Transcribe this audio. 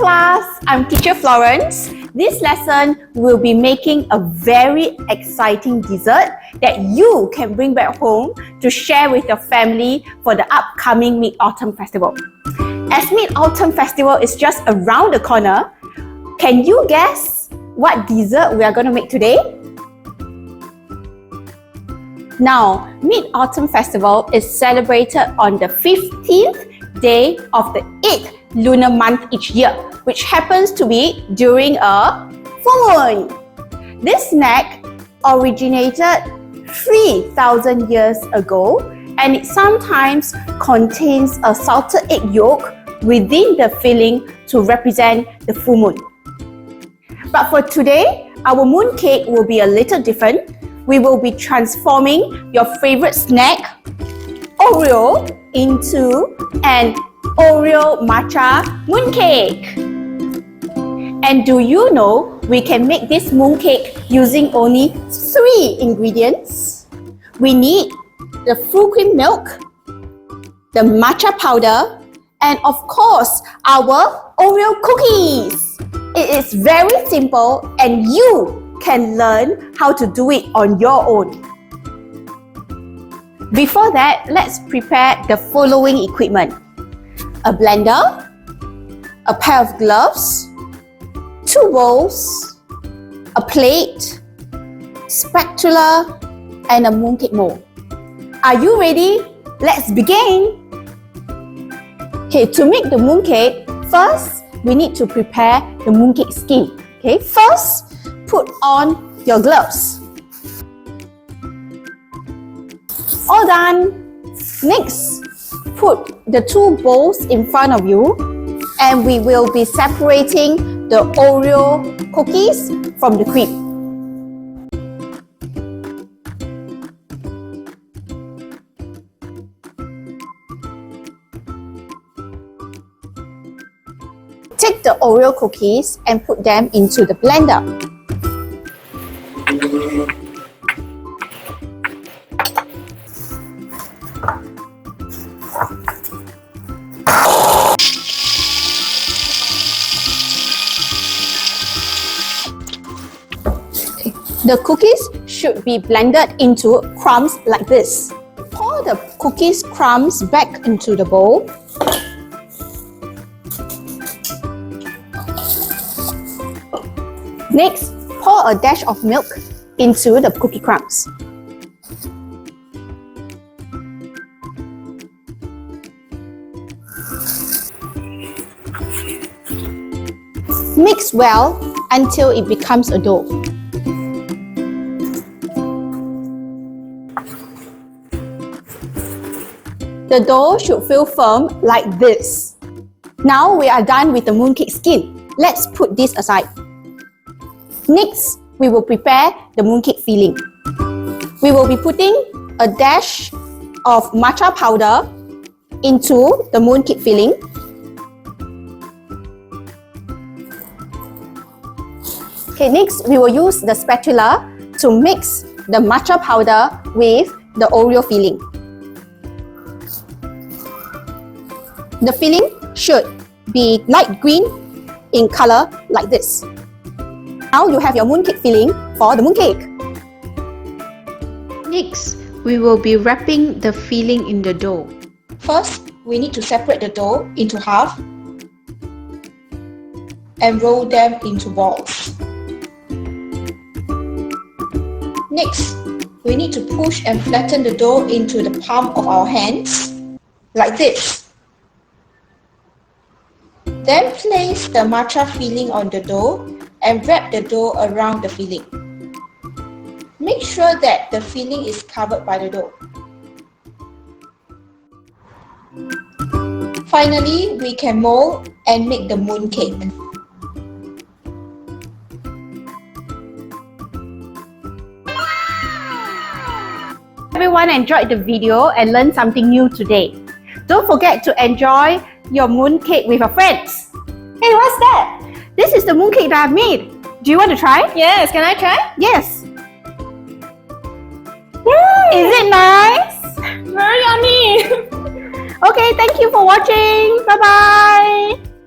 class, I'm teacher Florence. This lesson will be making a very exciting dessert that you can bring back home to share with your family for the upcoming Mid-Autumn Festival. As Mid-Autumn Festival is just around the corner, can you guess what dessert we are going to make today? Now, Mid-Autumn Festival is celebrated on the 15th day of the 8th lunar month each year, which happens to be during a full moon. This snack originated 3,000 years ago, and it sometimes contains a salted egg yolk within the filling to represent the full moon. But for today, our mooncake will be a little different. We will be transforming your favorite snack, Oreo, into an Oreo Matcha Mooncake. And do you know we can make this mooncake using only 3 ingredients? We need the full cream milk, the matcha powder, and of course, our Oreo cookies. It is very simple and you can learn how to do it on your own. Before that, let's prepare the following equipment: a blender, a pair of gloves, 2 bowls, a plate, spatula, and a mooncake mold. Are you ready? Let's begin! Okay, to make the mooncake, first we need to prepare the mooncake skin. Okay, first put on your gloves. All done. Next, put the 2 bowls in front of you and we will be separating the Oreo cookies from the cream. Take the Oreo cookies and put them into the blender. The cookies should be blended into crumbs like this. Pour the cookies crumbs back into the bowl. Next, pour a dash of milk into the cookie crumbs. Mix well until it becomes a dough. The dough should feel firm like this. Now we are done with the mooncake skin. Let's put this aside. Next, we will prepare the mooncake filling. We will be putting a dash of matcha powder into the mooncake filling. Okay, next we will use the spatula to mix the matcha powder with the Oreo filling. The filling should be light green in color like this. Now you have your mooncake filling for the mooncake. Next, we will be wrapping the filling in the dough. First, we need to separate the dough into half and roll them into balls. Next, we need to push and flatten the dough into the palm of our hands like this. Then place the matcha filling on the dough and wrap the dough around the filling. Make sure that the filling is covered by the dough. Finally, we can mold and make the mooncake. Everyone enjoyed the video and learned something new today. Don't forget to enjoy your mooncake with your friends. Hey, what's that? This is the mooncake that I've made. Do you want to try? Yes, can I try? Yes. Is it nice? Very yummy! Okay, thank you for watching. Bye-bye.